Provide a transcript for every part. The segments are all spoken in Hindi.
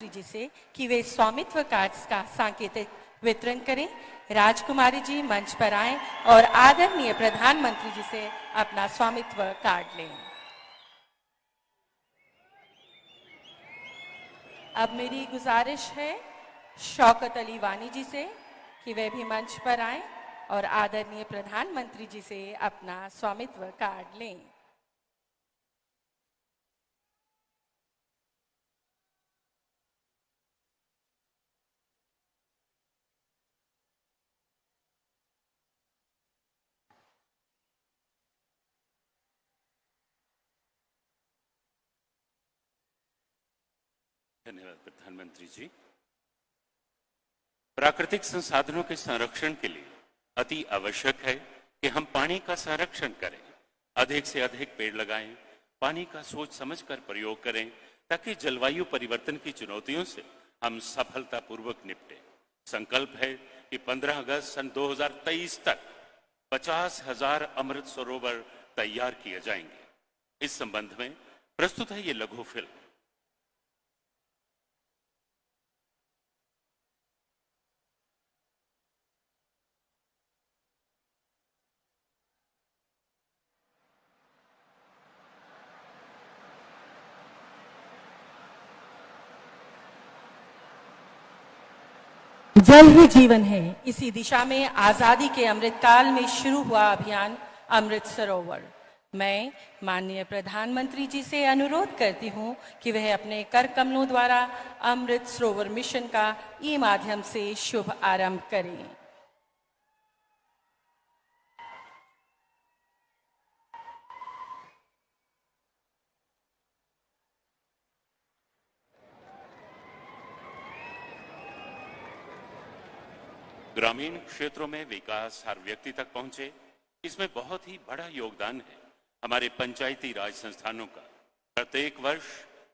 जी से कि वे स्वामित्व कार्ड का सांकेतिक वितरण करें। राजकुमारी जी मंच पर आएं और आदरणीय प्रधानमंत्री जी से अपना स्वामित्व कार्ड लें। अब मेरी गुजारिश है शौकत अली वानी जी से कि वे भी मंच पर आएं और आदरणीय प्रधानमंत्री जी से अपना स्वामित्व कार्ड लें। धन्यवाद प्रधानमंत्री जी। प्राकृतिक संसाधनों के संरक्षण के लिए अति आवश्यक है कि हम पानी का संरक्षण करें, अधिक से अधिक पेड़ लगाएं, पानी का सोच समझकर प्रयोग करें ताकि जलवायु परिवर्तन की चुनौतियों से हम सफलतापूर्वक निपटें। संकल्प है कि 15 अगस्त सन 2023 तक 50,000 अमृत सरोवर तैयार किए जाएंगे। इस संबंध में प्रस्तुत है ये लघु फिल्म। जल ही जीवन है। इसी दिशा में आजादी के अमृतकाल में शुरू हुआ अभियान अमृत सरोवर। मैं माननीय प्रधानमंत्री जी से अनुरोध करती हूं कि वह अपने कर कमलों द्वारा अमृत सरोवर मिशन का ई माध्यम से शुभ आरंभ करें। ग्रामीण क्षेत्रों में विकास हर व्यक्ति तक पहुंचे, इसमें बहुत ही बड़ा योगदान है हमारे पंचायती राज संस्थानों का। प्रत्येक वर्ष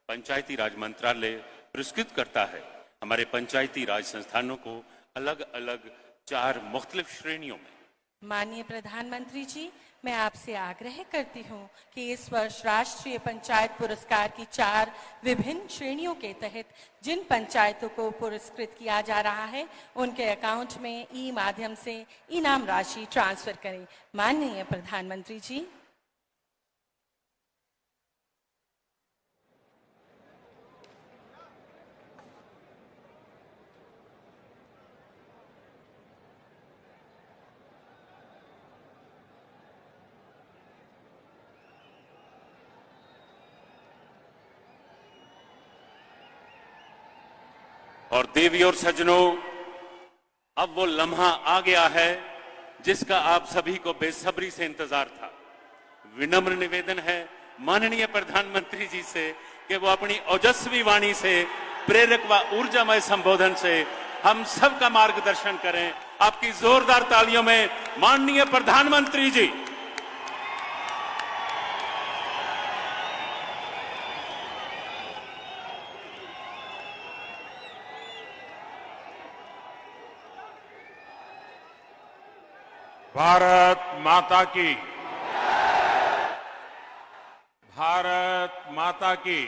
पंचायती राज मंत्रालय पुरस्कृत करता है हमारे पंचायती राज संस्थानों को अलग अलग 4 मुख्तलिफ श्रेणियों में। माननीय प्रधानमंत्री जी, मैं आपसे आग्रह करती हूं कि इस वर्ष राष्ट्रीय पंचायत पुरस्कार की 4 विभिन्न श्रेणियों के तहत जिन पंचायतों को पुरस्कृत किया जा रहा है उनके अकाउंट में ई माध्यम से इनाम राशि ट्रांसफर करें। माननीय प्रधानमंत्री जी। और देवी और सज्जनों, अब वो लम्हा आ गया है जिसका आप सभी को बेसब्री से इंतजार था। विनम्र निवेदन है माननीय प्रधानमंत्री जी से कि वो अपनी ओजस्वी वाणी से, प्रेरक व ऊर्जामय संबोधन से हम सबका मार्गदर्शन करें। आपकी जोरदार तालियों में माननीय प्रधानमंत्री जी। भारत माता की, भारत माता की।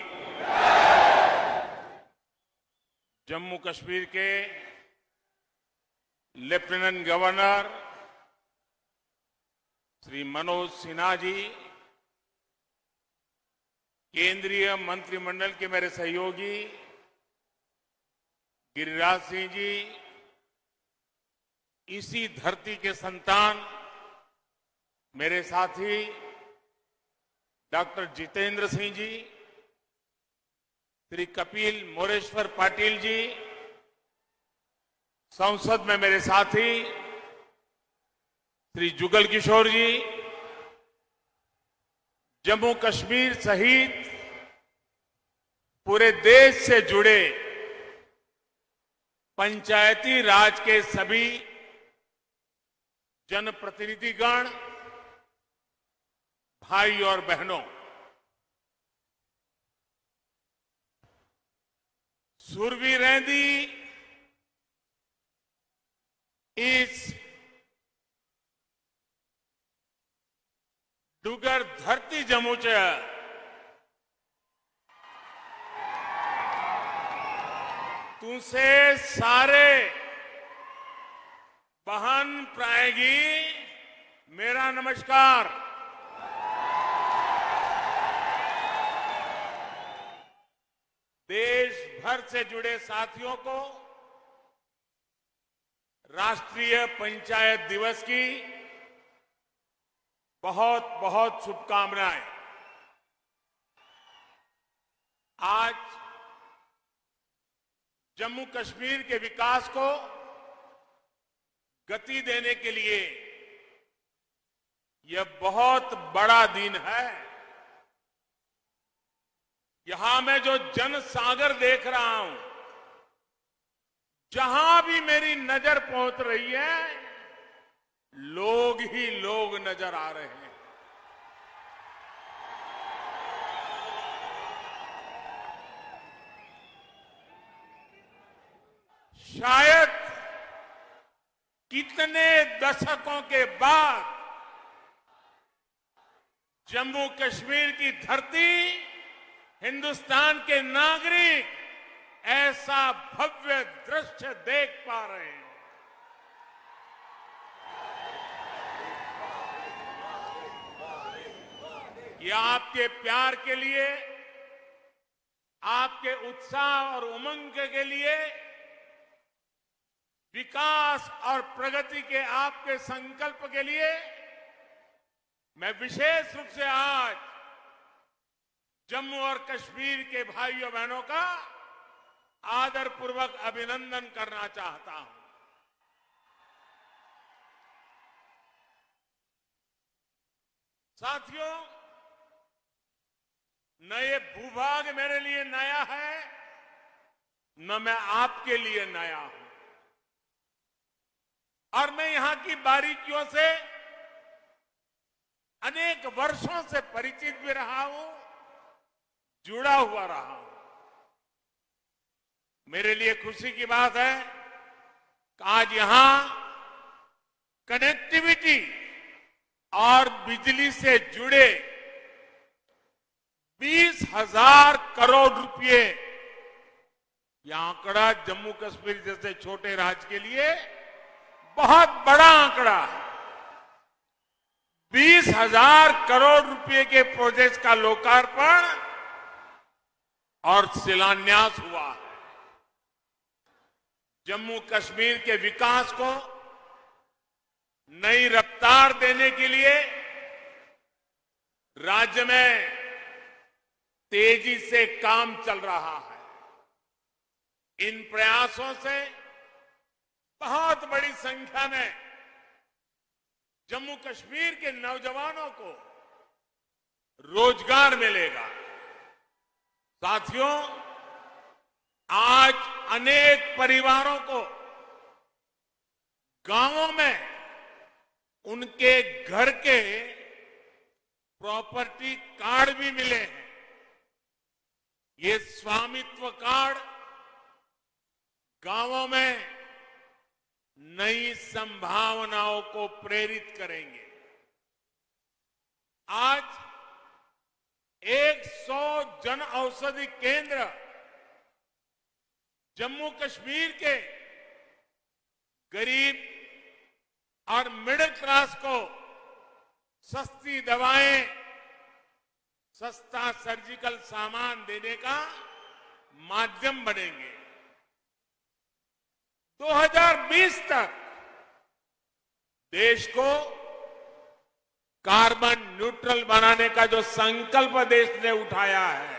जम्मू कश्मीर के लेफ्टिनेंट गवर्नर श्री मनोज सिन्हा जी, केंद्रीय मंत्रिमंडल के मेरे सहयोगी गिरिराज सिंह जी, इसी धरती के संतान मेरे साथी डॉक्टर जितेंद्र सिंह जी, श्री कपिल मोरेश्वर पाटिल जी, संसद में मेरे साथी श्री जुगल किशोर जी, जम्मू कश्मीर सहित पूरे देश से जुड़े पंचायती राज के सभी जनप्रतिनिधिगण, भाई और बहनों, सुरवी रहंदी इस डुगर धरती जम्मू च तुझसे सारे बहन प्रायगी मेरा नमस्कार। देश भर से जुड़े साथियों को राष्ट्रीय पंचायत दिवस की बहुत बहुत शुभकामनाएं। आज जम्मू कश्मीर के विकास को गति देने के लिए यह बहुत बड़ा दिन है। यहां मैं जो जनसागर देख रहा हूं, जहां भी मेरी नजर पहुंच रही है, लोग ही लोग नजर आ रहे हैं। शायद कितने दशकों के बाद जम्मू कश्मीर की धरती, हिंदुस्तान के नागरिक ऐसा भव्य दृश्य देख पा रहे हैं। ये आपके प्यार के लिए, आपके उत्साह और उमंग के लिए, विकास और प्रगति के आपके संकल्प के लिए मैं विशेष रूप से आज जम्मू और कश्मीर के भाइयों बहनों का आदरपूर्वक अभिनंदन करना चाहता हूं। साथियों, न ये भूभाग मेरे लिए नया है, न मैं आपके लिए नया हूं। और मैं यहां की बारीकियों से अनेक वर्षों से परिचित भी रहा हूं, जुड़ा हुआ रहा हूं। मेरे लिए खुशी की बात है कि आज यहां कनेक्टिविटी और बिजली से जुड़े 20,000 करोड़ रुपए, यह आंकड़ा जम्मू कश्मीर जैसे छोटे राज्य के लिए बहुत बड़ा आंकड़ा है। 20,000 करोड़ रुपए के प्रोजेक्ट का लोकार्पण और शिलान्यास हुआ है। जम्मू कश्मीर के विकास को नई रफ्तार देने के लिए राज्य में तेजी से काम चल रहा है। इन प्रयासों से बहुत बड़ी संख्या में जम्मू कश्मीर के नौजवानों को रोजगार मिलेगा। साथियों, आज अनेक परिवारों को गांवों में उनके घर के प्रॉपर्टी कार्ड भी मिले हैं। ये स्वामित्व कार्ड गांवों में नई संभावनाओं को प्रेरित करेंगे। आज 100 जन औषधि केंद्र जम्मू कश्मीर के गरीब और मिडिल क्लास को सस्ती दवाएं, सस्ता सर्जिकल सामान देने का माध्यम बनेंगे। 2020 तक देश को कार्बन न्यूट्रल बनाने का जो संकल्प देश ने उठाया है,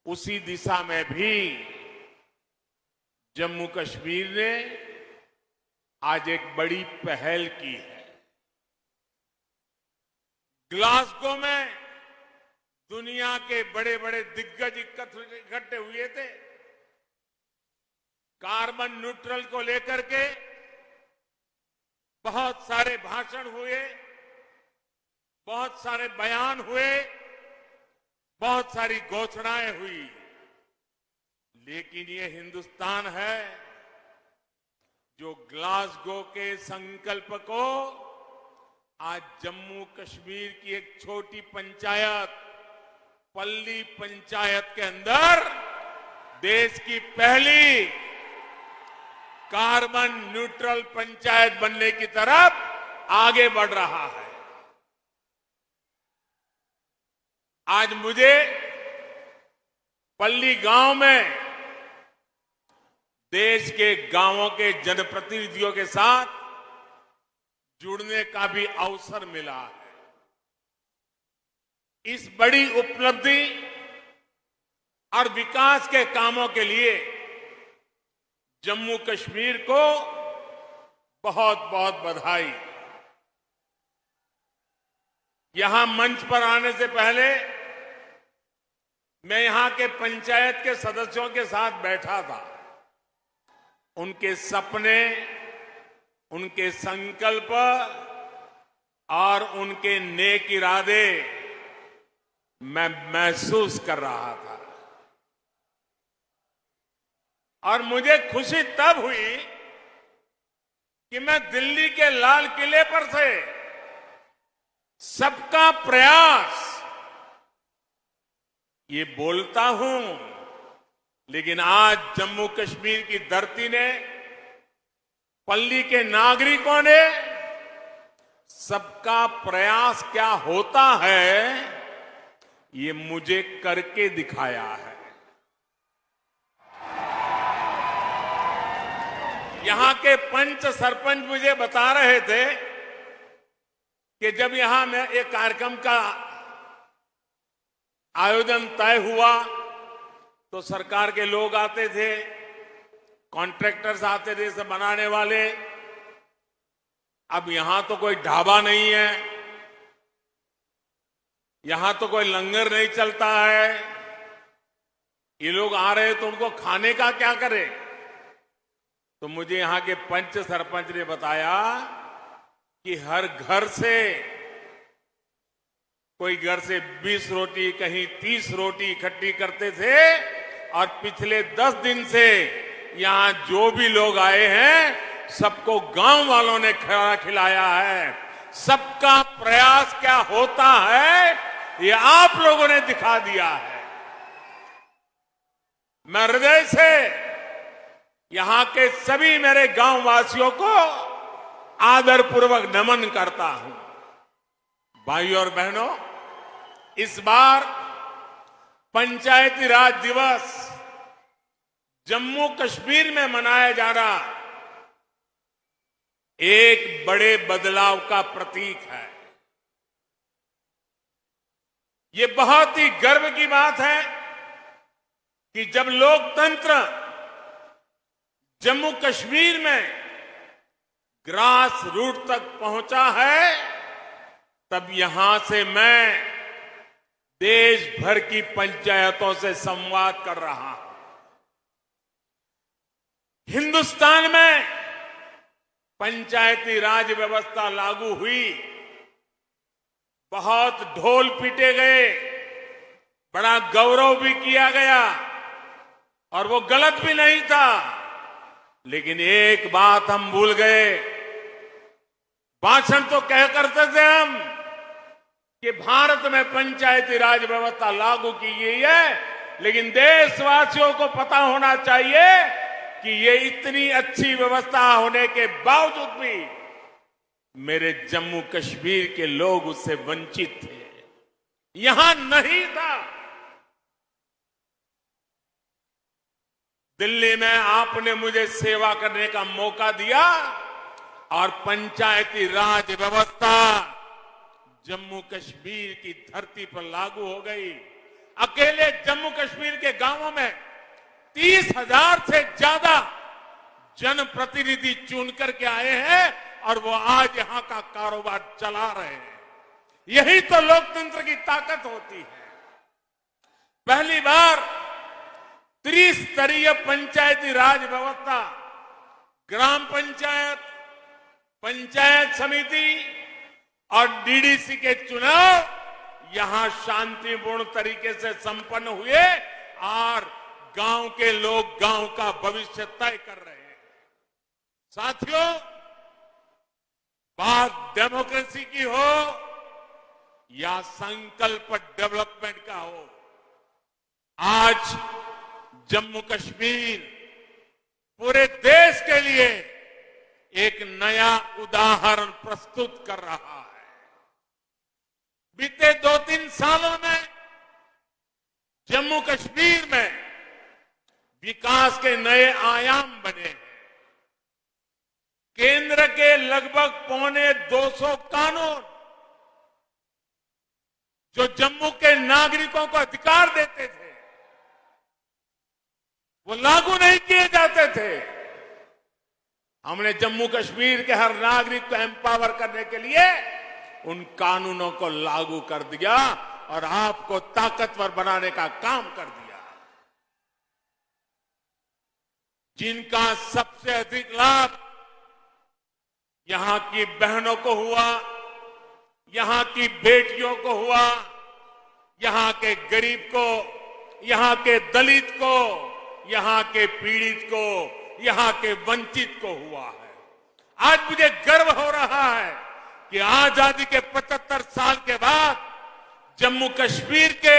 उसी दिशा में भी जम्मू कश्मीर ने आज एक बड़ी पहल की है। ग्लासगो में दुनिया के बड़े बड़े दिग्गज इकट्ठे हुए थे। कार्बन न्यूट्रल को लेकर के बहुत सारे भाषण हुए, बहुत सारे बयान हुए, बहुत सारी घोषणाएं हुई, लेकिन ये हिंदुस्तान है जो ग्लासगो के संकल्प को आज जम्मू कश्मीर की एक छोटी पंचायत, पल्ली पंचायत के अंदर देश की पहली कार्बन न्यूट्रल पंचायत बनने की तरफ आगे बढ़ रहा है। आज मुझे पल्ली गांव में देश के गांवों के जनप्रतिनिधियों के साथ जुड़ने का भी अवसर मिला है। इस बड़ी उपलब्धि और विकास के कामों के लिए जम्मू कश्मीर को बहुत बहुत बधाई। यहां मंच पर आने से पहले मैं यहां के पंचायत के सदस्यों के साथ बैठा था। उनके सपने, उनके संकल्प और उनके नेक इरादे मैं महसूस कर रहा था और मुझे खुशी तब हुई कि मैं दिल्ली के लाल किले पर से सबका प्रयास ये बोलता हूं, लेकिन आज जम्मू कश्मीर की धरती ने, पल्ली के नागरिकों ने सबका प्रयास क्या होता है ये मुझे करके दिखाया है। यहां के पंच सरपंच मुझे बता रहे थे कि जब यहां में एक कार्यक्रम का आयोजन तय हुआ तो सरकार के लोग आते थे, कॉन्ट्रैक्टर्स आते थे, सब बनाने वाले। अब यहां तो कोई ढाबा नहीं है, यहां तो कोई लंगर नहीं चलता है। ये लोग आ रहे तो उनको खाने का क्या करे? तो मुझे यहां के पंच सरपंच ने बताया कि हर घर से, कोई घर से 20 रोटी, कहीं 30 रोटी इकट्ठी करते थे और पिछले 10 दिन से यहां जो भी लोग आए हैं सबको गांव वालों ने खाना खिलाया है। सबका प्रयास क्या होता है ये आप लोगों ने दिखा दिया है। मैं हृदय से यहां के सभी मेरे गांव वासियों को आदरपूर्वक नमन करता हूं। भाइयों और बहनों, इस बार पंचायती राज दिवस जम्मू कश्मीर में मनाया जा रहा एक बड़े बदलाव का प्रतीक है। ये बहुत ही गर्व की बात है कि जब लोकतंत्र जम्मू कश्मीर में ग्रास रूट तक पहुंचा है, तब यहां से मैं देश भर की पंचायतों से संवाद कर रहा हूं। हिंदुस्तान में पंचायती राज व्यवस्था लागू हुई, बहुत ढोल पीटे गए, बड़ा गौरव भी किया गया और वो गलत भी नहीं था। लेकिन एक बात हम भूल गए। भाषण तो कह करते थे हम कि भारत में पंचायती राज व्यवस्था लागू की गई है, लेकिन देशवासियों को पता होना चाहिए कि ये इतनी अच्छी व्यवस्था होने के बावजूद भी मेरे जम्मू कश्मीर के लोग उससे वंचित थे, यहां नहीं था। दिल्ली में आपने मुझे सेवा करने का मौका दिया और पंचायती राज व्यवस्था जम्मू कश्मीर की धरती पर लागू हो गई। अकेले जम्मू कश्मीर के गांवों में 30,000 से ज्यादा जनप्रतिनिधि चुन करके आए हैं और वो आज यहां का कारोबार चला रहे हैं। यही तो लोकतंत्र की ताकत होती है। पहली बार त्रिस्तरीय पंचायती राज व्यवस्था, ग्राम पंचायत, पंचायत समिति और डीडीसी के चुनाव यहां शांतिपूर्ण तरीके से संपन्न हुए और गांव के लोग गांव का भविष्य तय कर रहे हैं। साथियों, बात डेमोक्रेसी की हो या संकल्प डेवलपमेंट का हो, आज जम्मू कश्मीर पूरे देश के लिए एक नया उदाहरण प्रस्तुत कर रहा है। बीते 2-3 सालों में जम्मू कश्मीर में विकास के नए आयाम बने हैं। केंद्र के लगभग 250 कानून जो जम्मू के नागरिकों को अधिकार देते थे, वो लागू नहीं किए जाते थे। हमने जम्मू कश्मीर के हर नागरिक को एम्पावर करने के लिए उन कानूनों को लागू कर दिया और आपको ताकतवर बनाने का काम कर दिया। जिनका सबसे अधिक लाभ यहां की बहनों को हुआ, यहां की बेटियों को हुआ, यहां के गरीब को, यहां के दलित को, यहां के पीड़ित को, यहां के वंचित को हुआ है। आज मुझे गर्व हो रहा है कि आजादी के 75 साल के बाद जम्मू कश्मीर के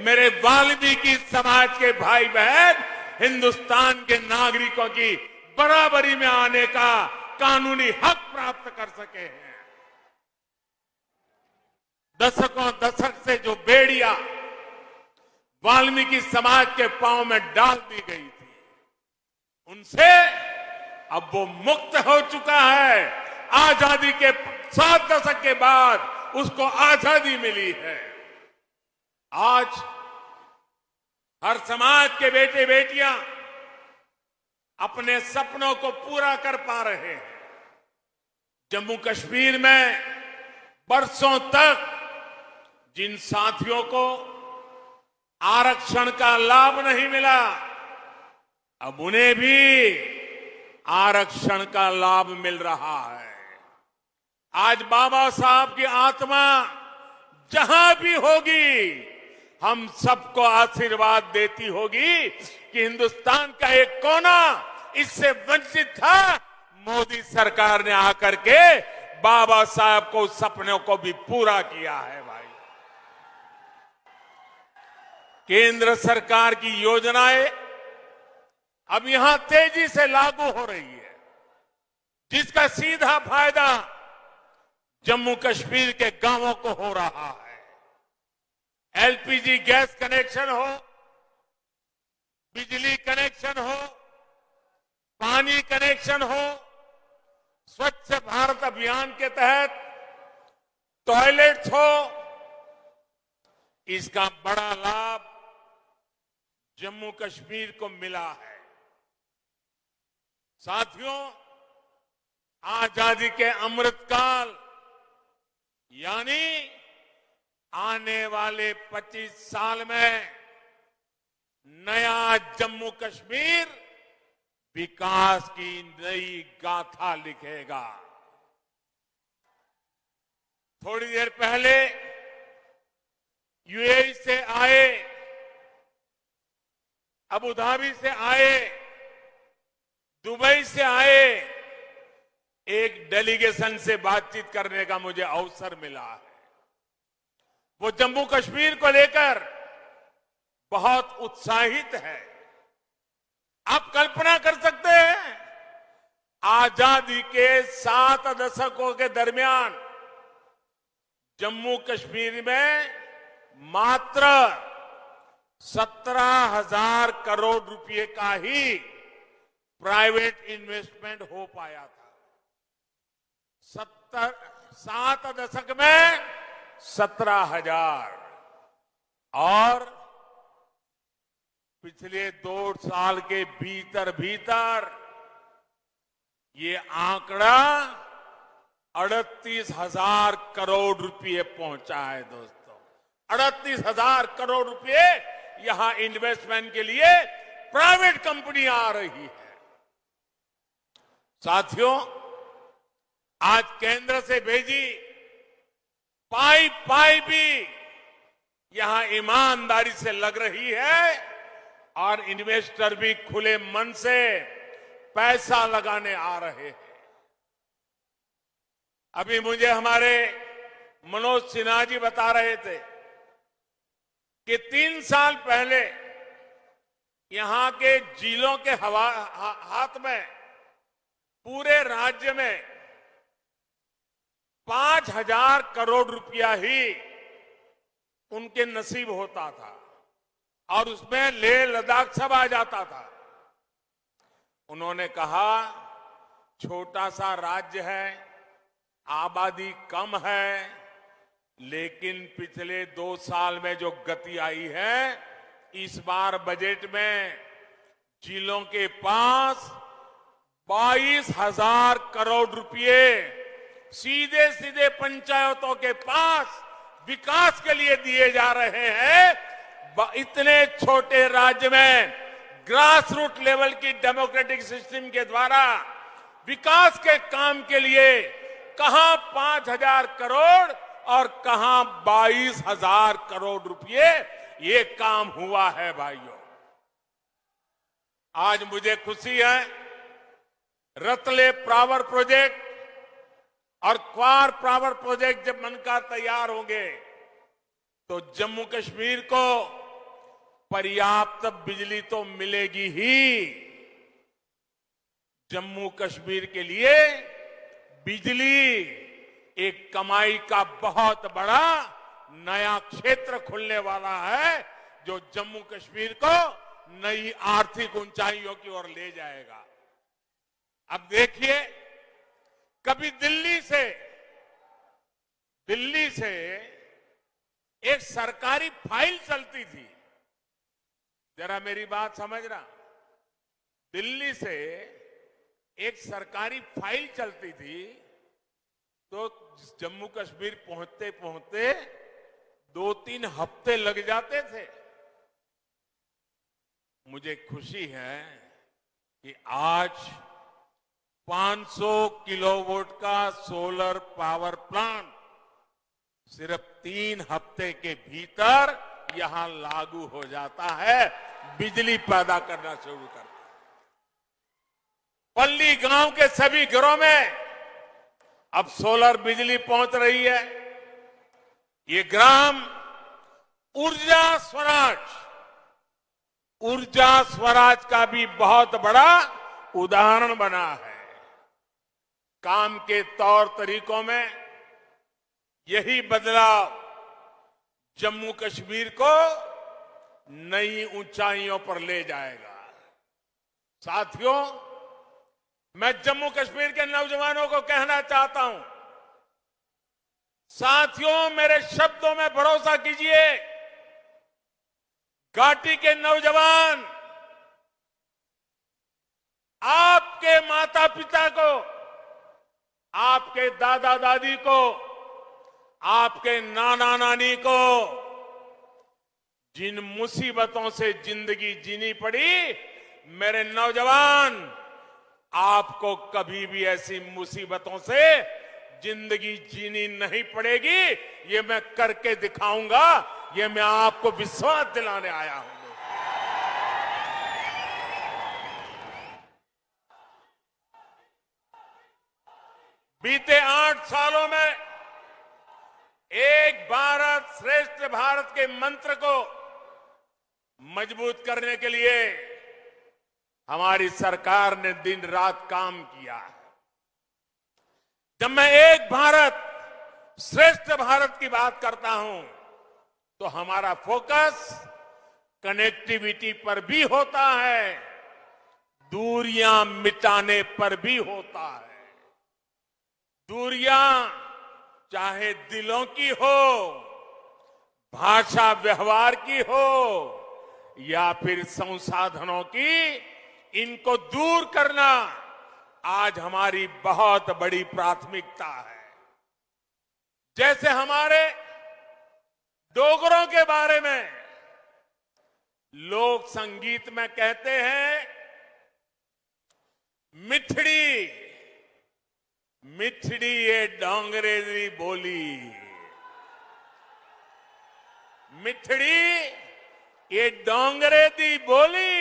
मेरे वाल्मीकि समाज के भाई बहन हिंदुस्तान के नागरिकों की बराबरी में आने का कानूनी हक प्राप्त कर सके हैं। दशक से जो बेड़िया वाल्मीकि समाज के पांव में डाल दी गई थी, उनसे अब वो मुक्त हो चुका है। आजादी के 7 दशक के बाद उसको आजादी मिली है। आज हर समाज के बेटे बेटियां अपने सपनों को पूरा कर पा रहे हैं। जम्मू कश्मीर में बरसों तक जिन साथियों को आरक्षण का लाभ नहीं मिला, अब उन्हें भी आरक्षण का लाभ मिल रहा है। आज बाबा साहब की आत्मा जहां भी होगी, हम सबको आशीर्वाद देती होगी कि हिंदुस्तान का एक कोना इससे वंचित था। मोदी सरकार ने आकर के बाबा साहब को सपनों को भी पूरा किया है। भाई, केंद्र सरकार की योजनाएं अब यहां तेजी से लागू हो रही है, जिसका सीधा फायदा जम्मू कश्मीर के गांवों को हो रहा है। एलपीजी गैस कनेक्शन हो, बिजली कनेक्शन हो, पानी कनेक्शन हो, स्वच्छ भारत अभियान के तहत टॉयलेट्स हो, इसका बड़ा लाभ जम्मू कश्मीर को मिला है। साथियों, आजादी के अमृतकाल यानी आने वाले 25 साल में नया जम्मू कश्मीर विकास की नई गाथा लिखेगा। थोड़ी देर पहले यूएई से आए, अबू धाबी से आए, दुबई से आए एक डेलीगेशन से बातचीत करने का मुझे अवसर मिला है। वो जम्मू कश्मीर को लेकर बहुत उत्साहित है। आप कल्पना कर सकते हैं, आजादी के 7 दशकों के दरमियान जम्मू कश्मीर में मात्र 17,000 करोड़ रुपए का ही प्राइवेट इन्वेस्टमेंट हो पाया था। 7 दशक में 17,000 और पिछले 2 साल के भीतर ये आंकड़ा 38,000 करोड़ रुपए पहुंचा है। दोस्तों, 38,000 करोड़ रुपए यहां इन्वेस्टमेंट के लिए प्राइवेट कंपनियां आ रही है। साथियों, आज केंद्र से भेजी पाई भी यहां ईमानदारी से लग रही है और इन्वेस्टर भी खुले मन से पैसा लगाने आ रहे हैं। अभी मुझे हमारे मनोज सिन्हा जी बता रहे थे कि 3 साल पहले यहां के जिलों के हाथ में पूरे राज्य में 5,000 करोड़ रुपया ही उनके नसीब होता था और उसमें लेह लद्दाख सब आ जाता था। उन्होंने कहा छोटा सा राज्य है, आबादी कम है, लेकिन पिछले 2 साल में जो गति आई है, इस बार बजट में जिलों के पास 22,000 करोड़ रुपए सीधे सीधे पंचायतों के पास विकास के लिए दिए जा रहे हैं। इतने छोटे राज्य में ग्रास रूट लेवल की डेमोक्रेटिक सिस्टम के द्वारा विकास के काम के लिए कहां 5,000 करोड़ और कहां 22,000 करोड़ रुपए ये काम हुआ है। भाइयों, आज मुझे खुशी है, रतले पावर प्रोजेक्ट और क्वार पावर प्रोजेक्ट जब बनकर तैयार होंगे तो जम्मू कश्मीर को पर्याप्त बिजली तो मिलेगी ही। जम्मू कश्मीर के लिए बिजली एक कमाई का बहुत बड़ा नया क्षेत्र खुलने वाला है, जो जम्मू कश्मीर को नई आर्थिक ऊंचाइयों की ओर ले जाएगा। अब देखिए, कभी दिल्ली से एक सरकारी फाइल चलती थी, जरा मेरी बात समझना, दिल्ली से एक सरकारी फाइल चलती थी तो जम्मू कश्मीर पहुंचते पहुंचते 2-3 हफ्ते लग जाते थे। मुझे खुशी है कि आज 500 किलोवाट का सोलर पावर प्लांट सिर्फ 3 हफ्ते के भीतर यहां लागू हो जाता है, बिजली पैदा करना शुरू करता है। पल्ली गांव के सभी घरों में अब सोलर बिजली पहुंच रही है। ये ग्राम ऊर्जा स्वराज का भी बहुत बड़ा उदाहरण बना है। काम के तौर तरीकों में यही बदलाव जम्मू कश्मीर को नई ऊंचाइयों पर ले जाएगा। साथियों, मैं जम्मू कश्मीर के नौजवानों को कहना चाहता हूं, साथियों मेरे शब्दों में भरोसा कीजिए। घाटी के नौजवान आपके माता पिता को, आपके दादा दादी को, आपके नाना नानी को जिन मुसीबतों से जिंदगी जीनी पड़ी, मेरे नौजवान आपको कभी भी ऐसी मुसीबतों से जिंदगी जीनी नहीं पड़ेगी। ये मैं करके दिखाऊंगा, ये मैं आपको विश्वास दिलाने आया हूं। बीते 8 सालों में एक भारत श्रेष्ठ भारत के मंत्र को मजबूत करने के लिए हमारी सरकार ने दिन रात काम किया है। जब मैं एक भारत श्रेष्ठ भारत की बात करता हूं तो हमारा फोकस कनेक्टिविटी पर भी होता है, दूरियां मिटाने पर भी होता है। दूरियां चाहे दिलों की हो, भाषा व्यवहार की हो या फिर संसाधनों की, इनको दूर करना आज हमारी बहुत बड़ी प्राथमिकता है। जैसे हमारे डोगरों के बारे में लोक संगीत में कहते हैं, मिठड़ी मिठड़ी ये डोंगरे दी बोली, मिठड़ी ये डोंगरे दी बोली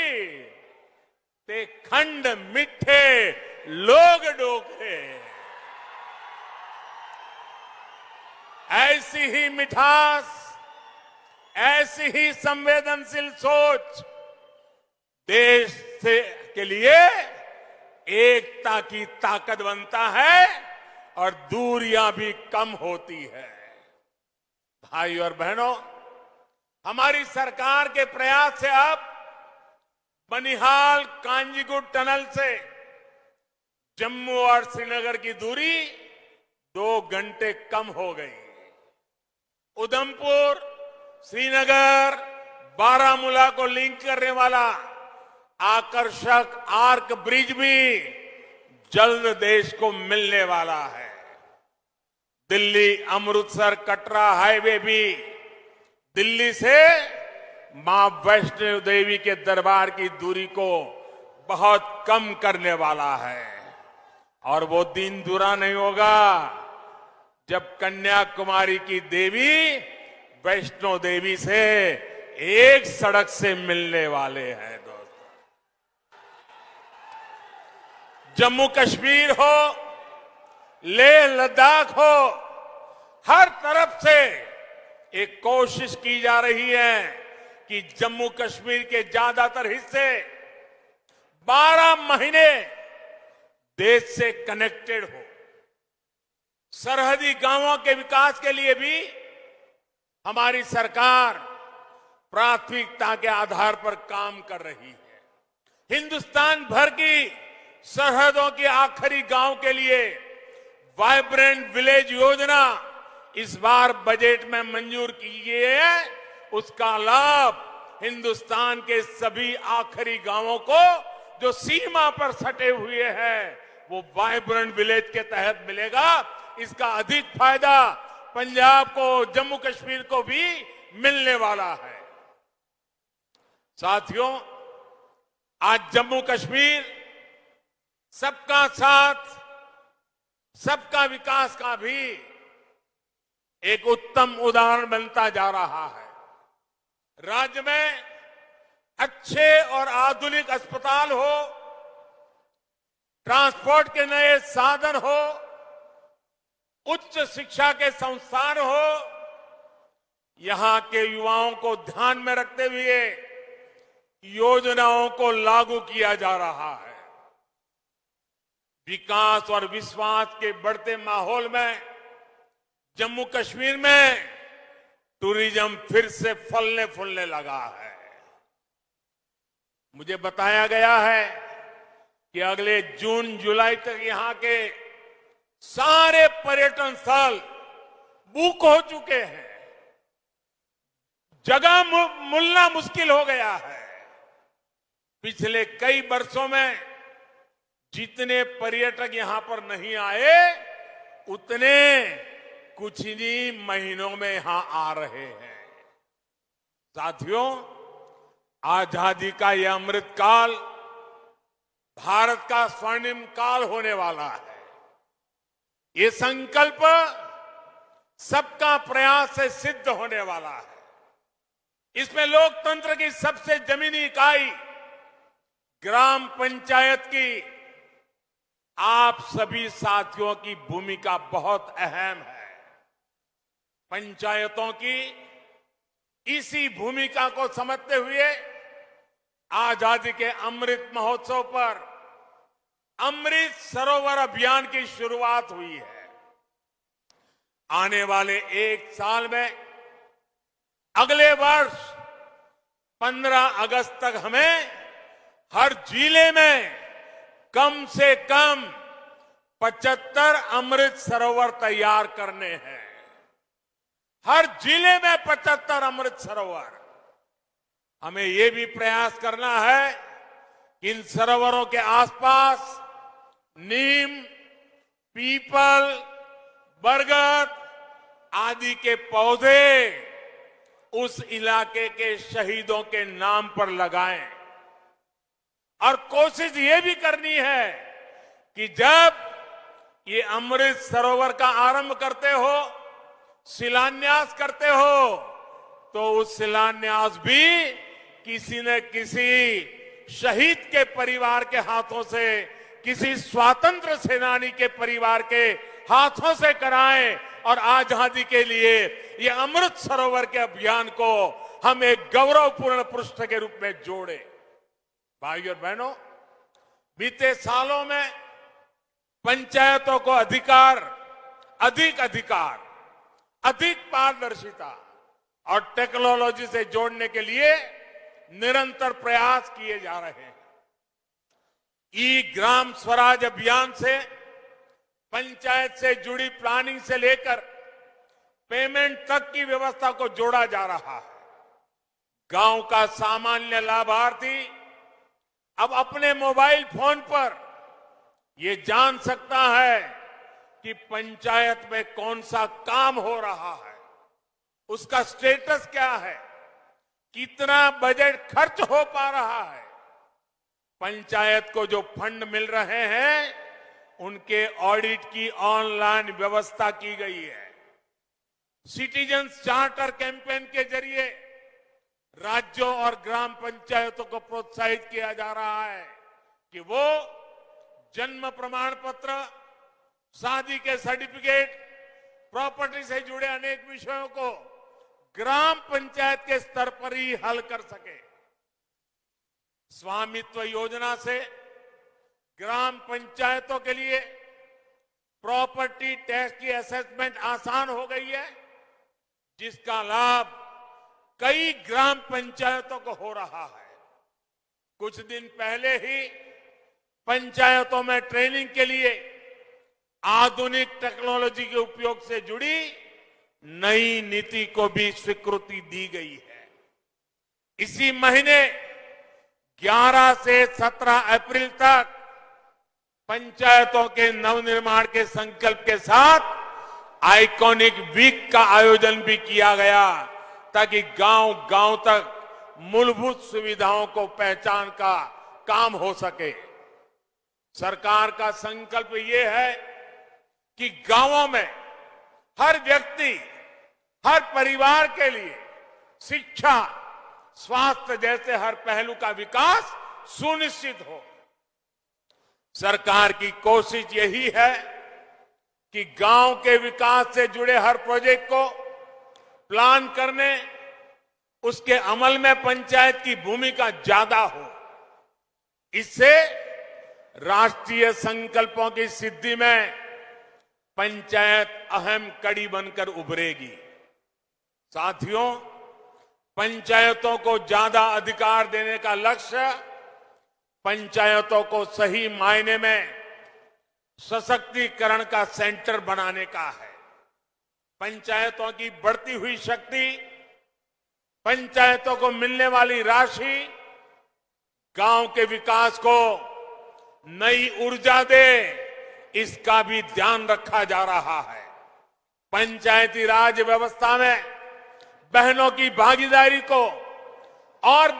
ते खंड मिठे लोग डोगरे। ऐसी ही मिठास, ऐसी ही संवेदनशील सोच देश से के लिए एकता की ताकत बनता है और दूरियां भी कम होती है। भाई और बहनों, हमारी सरकार के प्रयास से अब बनिहाल कांजीगुट टनल से जम्मू और श्रीनगर की दूरी 2 घंटे कम हो गई। उधमपुर, श्रीनगर, बारामूला को लिंक करने वाला आकर्षक आर्क ब्रिज भी जल्द देश को मिलने वाला है। दिल्ली अमृतसर कटरा हाईवे भी दिल्ली से मां वैष्णो देवी के दरबार की दूरी को बहुत कम करने वाला है। और वो दिन दूरा नहीं होगा जब कन्याकुमारी की देवी वैष्णो देवी से एक सड़क से मिलने वाले हैं। दोस्तों, जम्मू कश्मीर हो, लेह लद्दाख हो, हर तरफ से एक कोशिश की जा रही है कि जम्मू कश्मीर के ज्यादातर हिस्से 12 महीने देश से कनेक्टेड हो। सरहदी गांवों के विकास के लिए भी हमारी सरकार प्राथमिकता के आधार पर काम कर रही है। हिंदुस्तान भर की सरहदों के आखिरी गांव के लिए वाइब्रेंट विलेज योजना इस बार बजट में मंजूर की गई है। उसका लाभ हिंदुस्तान के सभी आखिरी गांवों को जो सीमा पर सटे हुए हैं वो वाइब्रेंट विलेज के तहत मिलेगा। इसका अधिक फायदा पंजाब को, जम्मू कश्मीर को भी मिलने वाला है। साथियों, आज जम्मू कश्मीर सबका साथ, सबका विकास का भी एक उत्तम उदाहरण बनता जा रहा है। राज्य में अच्छे और आधुनिक अस्पताल हो, ट्रांसपोर्ट के नए साधन हो, उच्च शिक्षा के संस्थान हो, यहां के युवाओं को ध्यान में रखते हुए योजनाओं को लागू किया जा रहा है। विकास और विश्वास के बढ़ते माहौल में जम्मू कश्मीर में टूरिज्म फिर से फलने फूलने लगा है। मुझे बताया गया है कि अगले जून जुलाई तक यहां के सारे पर्यटन स्थल बुक हो चुके हैं। जगह मिलना मुश्किल हो गया है। पिछले कई वर्षों में जितने पर्यटक यहां पर नहीं आए उतने कुछ ही महीनों में यहां आ रहे हैं। साथियों, आजादी का यह अमृत काल भारत का स्वर्णिम काल होने वाला है। ये संकल्प सबका प्रयास से सिद्ध होने वाला है। इसमें लोकतंत्र की सबसे जमीनी इकाई ग्राम पंचायत की आप सभी साथियों की भूमिका बहुत अहम है। पंचायतों की इसी भूमिका को समझते हुए आजादी के अमृत महोत्सव पर अमृत सरोवर अभियान की शुरुआत हुई है। आने वाले 1 साल में अगले वर्ष 15 अगस्त तक हमें हर जिले में कम से कम 75 अमृत सरोवर तैयार करने हैं। हर जिले में 75 अमृत सरोवर। हमें ये भी प्रयास करना है कि इन सरोवरों के आसपास नीम, पीपल, बरगद आदि के पौधे उस इलाके के शहीदों के नाम पर लगाएं। और कोशिश ये भी करनी है कि जब ये अमृत सरोवर का आरंभ करते हो, शिलान्यास करते हो, तो उस शिलान्यास भी किसी न किसी शहीद के परिवार के हाथों से, किसी स्वतंत्र सेनानी के परिवार के हाथों से कराएं और आजादी के लिए ये अमृत सरोवर के अभियान को हम एक गौरवपूर्ण पृष्ठ के रूप में जोड़ें। भाइयों और बहनों, बीते सालों में पंचायतों को अधिक अधिकार, अधिक पारदर्शिता और टेक्नोलॉजी से जोड़ने के लिए निरंतर प्रयास किए जा रहे हैं। ई ग्राम स्वराज अभियान से पंचायत से जुड़ी प्लानिंग से लेकर पेमेंट तक की व्यवस्था को जोड़ा जा रहा है। गांव का सामान्य लाभार्थी अब अपने मोबाइल फोन पर ये जान सकता है कि पंचायत में कौन सा काम हो रहा है, उसका स्टेटस क्या है, कितना बजट खर्च हो पा रहा है, पंचायत को जो फंड मिल रहे हैं उनके ऑडिट की ऑनलाइन व्यवस्था की गई है। सिटीजन्स चार्टर कैंपेन के जरिए राज्यों और ग्राम पंचायतों को प्रोत्साहित किया जा रहा है कि वो जन्म प्रमाण पत्र, शादी के सर्टिफिकेट, प्रॉपर्टी से जुड़े अनेक विषयों को ग्राम पंचायत के स्तर पर ही हल कर सके। स्वामित्व योजना से ग्राम पंचायतों के लिए प्रॉपर्टी टैक्स की असेसमेंट आसान हो गई है, जिसका लाभ कई ग्राम पंचायतों को हो रहा है। कुछ दिन पहले ही पंचायतों में ट्रेनिंग के लिए आधुनिक टेक्नोलॉजी के उपयोग से जुड़ी नई नीति को भी स्वीकृति दी गई है। इसी महीने 11 से 17 अप्रैल तक पंचायतों के नवनिर्माण के संकल्प के साथ आइकॉनिक वीक का आयोजन भी किया गया, ताकि गांव-गांव तक मूलभूत सुविधाओं को पहचान का काम हो सके। सरकार का संकल्प ये है कि गांवों में हर व्यक्ति, हर परिवार के लिए शिक्षा, स्वास्थ्य जैसे हर पहलू का विकास सुनिश्चित हो। सरकार की कोशिश यही है कि गांव के विकास से जुड़े हर प्रोजेक्ट को प्लान करने, उसके अमल में पंचायत की भूमिका ज्यादा हो। इससे राष्ट्रीय संकल्पों की सिद्धि में पंचायत अहम कड़ी बनकर उभरेगी। साथियों, पंचायतों को ज्यादा अधिकार देने का लक्ष्य पंचायतों को सही मायने में सशक्तिकरण का सेंटर बनाने का है। पंचायतों की बढ़ती हुई शक्ति, पंचायतों को मिलने वाली राशि गांव के विकास को नई ऊर्जा दे, इसका भी ध्यान रखा जा रहा है। पंचायती राज व्यवस्था में बहनों की भागीदारी को और